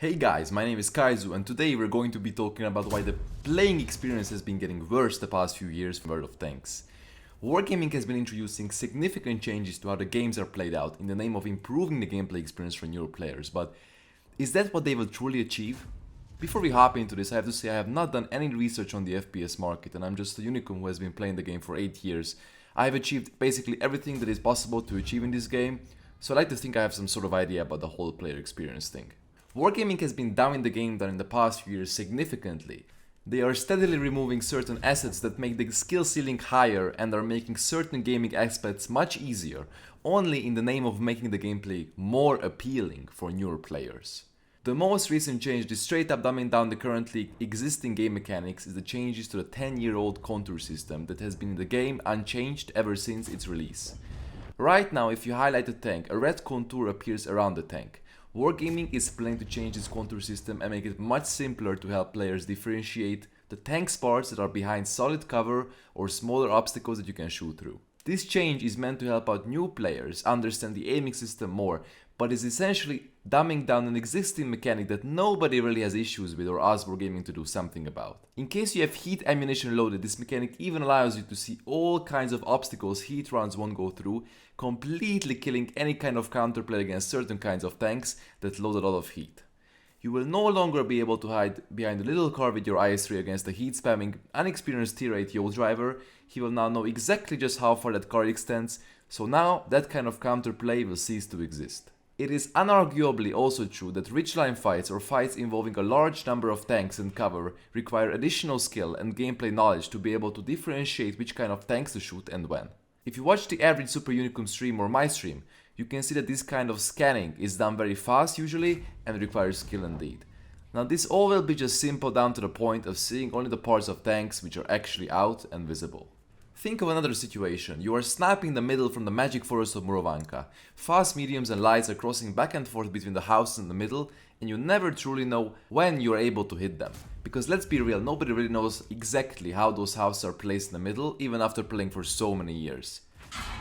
Hey guys, my name is Kajzoo and today we're going to be talking about why the playing experience has been getting worse the past few years from World of Tanks. Wargaming has been introducing significant changes to how the games are played out in the name of improving the gameplay experience for newer players, but is that what they will truly achieve? Before we hop into this, I have to say I have not done any research on the FPS market and I'm just a unicorn who has been playing the game for 8 years. I have achieved basically everything that is possible to achieve in this game, so I like to think I have some sort of idea about the whole player experience thing. Wargaming has been dumbing the game down in the past few years significantly. They are steadily removing certain assets that make the skill ceiling higher and are making certain gaming aspects much easier, only in the name of making the gameplay more appealing for newer players. The most recent change, is straight up dumbing down the currently existing game mechanics, is the changes to the 10-year-old contour system that has been in the game unchanged ever since its release. Right now, if you highlight a tank, a red contour appears around the tank. Wargaming is planning to change this contour system and make it much simpler to help players differentiate the tank's parts that are behind solid cover or smaller obstacles that you can shoot through. This change is meant to help out new players understand the aiming system more, but is essentially dumbing down an existing mechanic that nobody really has issues with or asks Wargaming to do something about. In case you have heat ammunition loaded, this mechanic even allows you to see all kinds of obstacles heat rounds won't go through, completely killing any kind of counterplay against certain kinds of tanks that load a lot of heat. You will no longer be able to hide behind a little car with your IS-3 against a heat-spamming, unexperienced tier 8 yaw driver. He will now know exactly just how far that car extends, so now that kind of counterplay will cease to exist. It is unarguably also true that ridgeline fights or fights involving a large number of tanks and cover require additional skill and gameplay knowledge to be able to differentiate which kind of tanks to shoot and when. If you watch the average Super Unicum stream or my stream, you can see that this kind of scanning is done very fast usually and requires skill indeed. Now this all will be just simple down to the point of seeing only the parts of tanks which are actually out and visible. Think of another situation. You are sniping the middle from the magic forest of Murovanka. Fast mediums and lights are crossing back and forth between the houses in the middle and you never truly know when you are able to hit them. Because let's be real, nobody really knows exactly how those houses are placed in the middle even after playing for so many years.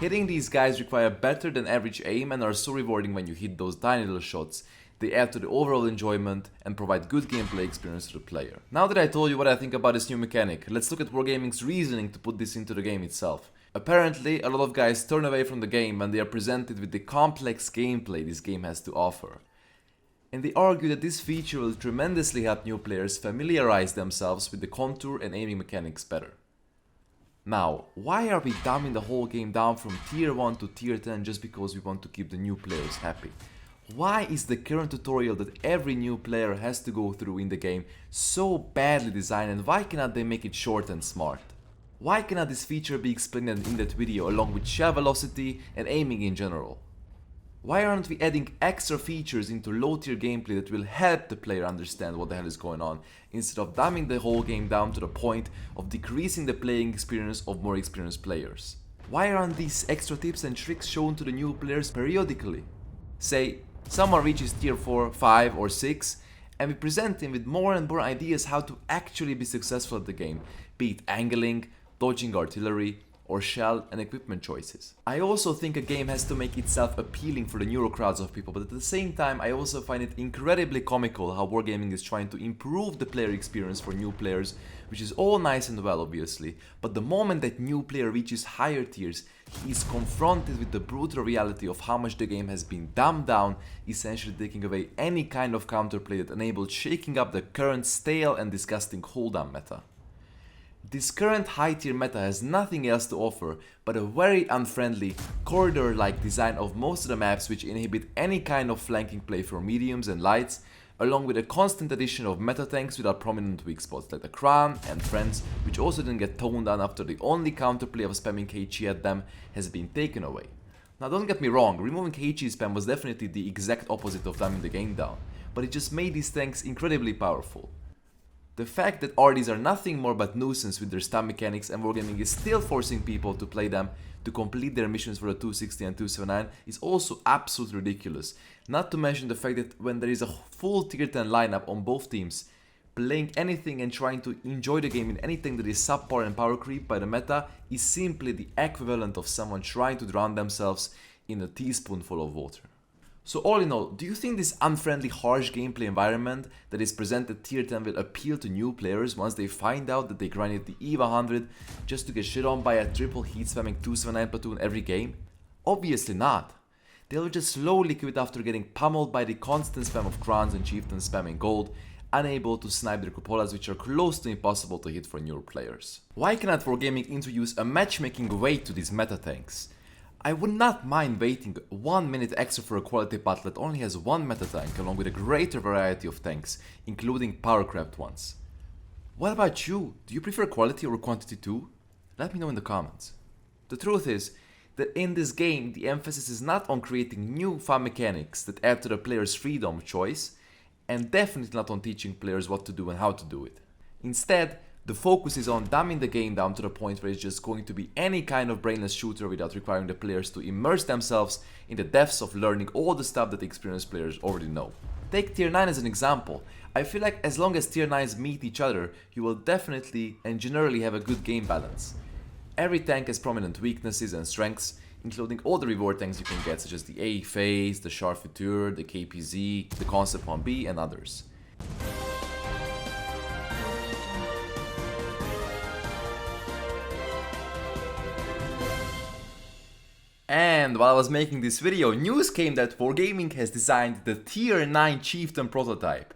Hitting these guys require better than average aim and are so rewarding when you hit those tiny little shots. They add to the overall enjoyment and provide good gameplay experience to the player. Now that I told you what I think about this new mechanic, let's look at Wargaming's reasoning to put this into the game itself. Apparently, a lot of guys turn away from the game when they are presented with the complex gameplay this game has to offer. And they argue that this feature will tremendously help new players familiarize themselves with the contour and aiming mechanics better. Now, why are we dumbing the whole game down from tier 1 to tier 10 just because we want to keep the new players happy? Why is the current tutorial that every new player has to go through in the game so badly designed, and why cannot they make it short and smart? Why cannot this feature be explained in that video along with shell velocity and aiming in general? Why aren't we adding extra features into low tier gameplay that will help the player understand what the hell is going on, instead of dumbing the whole game down to the point of decreasing the playing experience of more experienced players? Why aren't these extra tips and tricks shown to the new players periodically? Say, someone reaches tier 4, 5 or 6 and we present him with more and more ideas how to actually be successful at the game, be it angling, dodging artillery, or shell and equipment choices. I also think a game has to make itself appealing for the newer crowds of people, but at the same time I also find it incredibly comical how Wargaming is trying to improve the player experience for new players, which is all nice and well obviously, but the moment that new player reaches higher tiers, he is confronted with the brutal reality of how much the game has been dumbed down, essentially taking away any kind of counterplay that enabled shaking up the current stale and disgusting hold-down meta. This current high tier meta has nothing else to offer but a very unfriendly, corridor-like design of most of the maps which inhibit any kind of flanking play for mediums and lights, along with a constant addition of meta tanks without prominent weak spots like the Kran and Friends, which also didn't get toned down after the only counterplay of spamming KG at them has been taken away. Now don't get me wrong, removing KG spam was definitely the exact opposite of dumbing the game down, but it just made these tanks incredibly powerful. The fact that RDs are nothing more but nuisance with their stun mechanics and Wargaming is still forcing people to play them to complete their missions for the 260 and 279 is also absolutely ridiculous. Not to mention the fact that when there is a full tier 10 lineup on both teams, playing anything and trying to enjoy the game in anything that is subpar and power creep by the meta is simply the equivalent of someone trying to drown themselves in a teaspoonful of water. So all in all, do you think this unfriendly, harsh gameplay environment that is presented tier 10 will appeal to new players once they find out that they grinded the EVE 100 just to get shit on by a triple heat spamming 279 platoon every game? Obviously not. They'll just slowly quit after getting pummeled by the constant spam of crowns and chieftains spamming gold, unable to snipe their cupolas, which are close to impossible to hit for newer players. Why cannot Wargaming introduce a matchmaking weight to these meta tanks? I would not mind waiting 1 minute extra for a quality battle that only has one meta tank along with a greater variety of tanks, including power-crept ones. What about you? Do you prefer quality or quantity too? Let me know in the comments. The truth is that in this game the emphasis is not on creating new fun mechanics that add to the player's freedom of choice, and definitely not on teaching players what to do and how to do it. Instead, the focus is on dumbing the game down to the point where it's just going to be any kind of brainless shooter without requiring the players to immerse themselves in the depths of learning all the stuff that experienced players already know. Take tier 9 as an example. I feel like as long as tier 9s meet each other, you will definitely and generally have a good game balance. Every tank has prominent weaknesses and strengths, including all the reward tanks you can get, such as the A phase, the Charfutur, the KPZ, the Concept 1B, and others. And while I was making this video, news came that Wargaming has designed the tier 9 Chieftain prototype.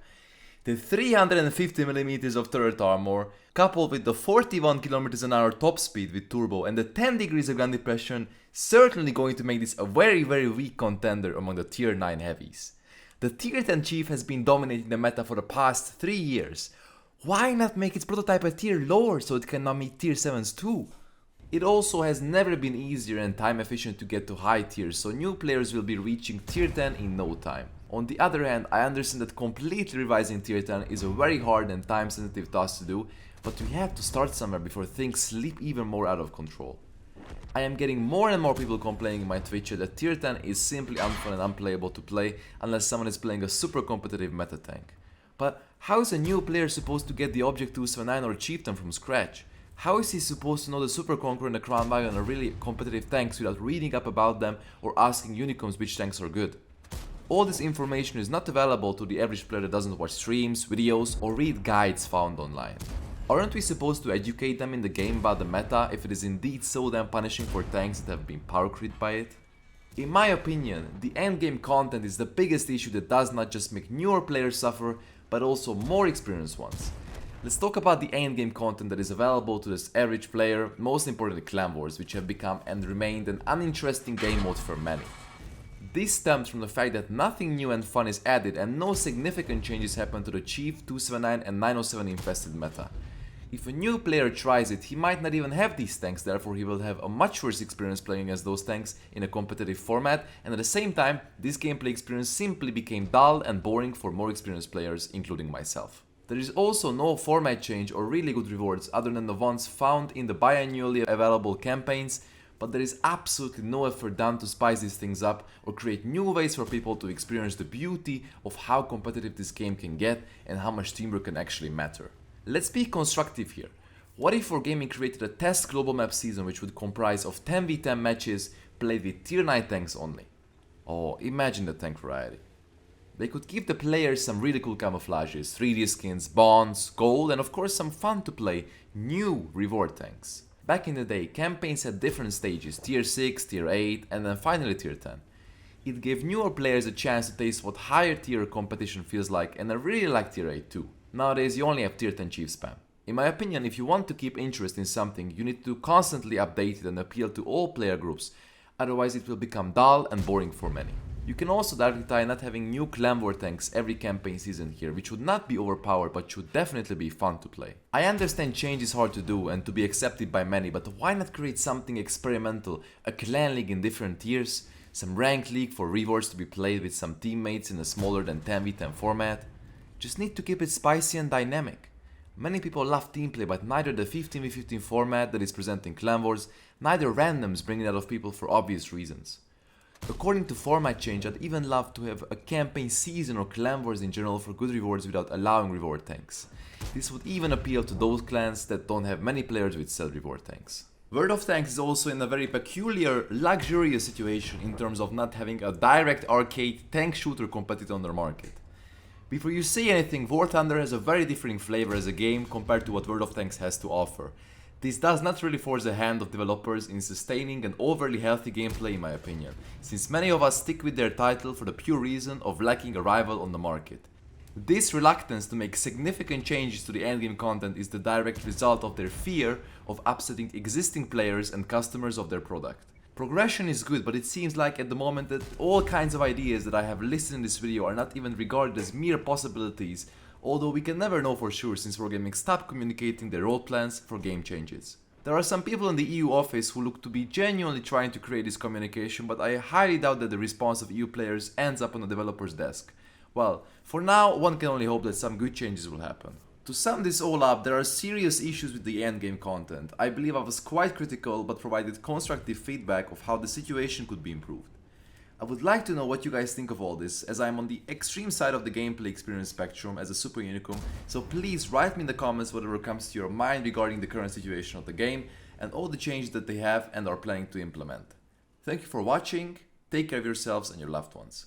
The 350mm of turret armor, coupled with the 41 km/h top speed with turbo and the 10 degrees of ground depression, certainly going to make this a very weak contender among the tier 9 heavies. The tier 10 Chief has been dominating the meta for the past 3 years. Why not make its prototype a tier lower so it can now meet tier 7s too? It also has never been easier and time efficient to get to high tiers, so new players will be reaching tier 10 in no time. On the other hand, I understand that completely revising tier 10 is a very hard and time sensitive task to do, but we have to start somewhere before things slip even more out of control. I am getting more and more people complaining in my Twitch chat that tier 10 is simply unfun and unplayable to play unless someone is playing a super competitive meta tank. But how is a new player supposed to get the Object 279 or Chieftain from scratch? How is he supposed to know the Super Conqueror and the Crown Wagon are really competitive tanks without reading up about them or asking unicorns which tanks are good? All this information is not available to the average player that doesn't watch streams, videos, or read guides found online. Aren't we supposed to educate them in the game about the meta if it is indeed so damn punishing for tanks that have been power crit by it? In my opinion, the endgame content is the biggest issue that does not just make newer players suffer, but also more experienced ones. Let's talk about the endgame content that is available to this average player, most importantly clan wars, which have become and remained an uninteresting game mode for many. This stems from the fact that nothing new and fun is added and no significant changes happen to the Chief, 279 and 907 infested meta. If a new player tries it, he might not even have these tanks, therefore he will have a much worse experience playing as those tanks in a competitive format, and at the same time, this gameplay experience simply became dull and boring for more experienced players, including myself. There is also no format change or really good rewards other than the ones found in the biannually available campaigns, but there is absolutely no effort done to spice these things up or create new ways for people to experience the beauty of how competitive this game can get and how much teamwork can actually matter. Let's be constructive here. What if Wargaming created a test global map season which would comprise of 10v10 matches played with tier 9 tanks only? Oh, imagine the tank variety. They could give the players some really cool camouflages, 3D skins, bonds, gold, and of course some fun to play new reward tanks. Back in the day, campaigns had different stages, tier 6, tier 8, and then finally tier 10. It gave newer players a chance to taste what higher tier competition feels like, and I really like tier 8 too. Nowadays you only have tier 10 chief spam. In my opinion, if you want to keep interest in something, you need to constantly update it and appeal to all player groups, otherwise it will become dull and boring for many. You can also directly tie not having new clan war tanks every campaign season here, which would not be overpowered but should definitely be fun to play. I understand change is hard to do and to be accepted by many, but why not create something experimental, a clan league in different tiers, some ranked league for rewards to be played with some teammates in a smaller than 10v10 format? Just need to keep it spicy and dynamic. Many people love team play, but neither the 15v15 format that is present in clan wars, neither randoms bring it out of people for obvious reasons. According to format change, I'd even love to have a campaign season or clan wars in general for good rewards without allowing reward tanks. This would even appeal to those clans that don't have many players with said reward tanks. World of Tanks is also in a very peculiar, luxurious situation in terms of not having a direct arcade tank shooter competitor on their market. Before you say anything, War Thunder has a very differing flavor as a game compared to what World of Tanks has to offer. This does not really force the hand of developers in sustaining an overly healthy gameplay in my opinion, since many of us stick with their title for the pure reason of lacking a rival on the market. This reluctance to make significant changes to the endgame content is the direct result of their fear of upsetting existing players and customers of their product. Progression is good, but it seems like at the moment that all kinds of ideas that I have listed in this video are not even regarded as mere possibilities, although we can never know for sure since Wargaming stopped communicating their road plans for game changes. There are some people in the EU office who look to be genuinely trying to create this communication, but I highly doubt that the response of EU players ends up on the developer's desk. Well, for now, one can only hope that some good changes will happen. To sum this all up, there are serious issues with the endgame content. I believe I was quite critical but provided constructive feedback of how the situation could be improved. I would like to know what you guys think of all this, as I am on the extreme side of the gameplay experience spectrum as a super unicum, so please write me in the comments whatever comes to your mind regarding the current situation of the game and all the changes that they have and are planning to implement. Thank you for watching, take care of yourselves and your loved ones.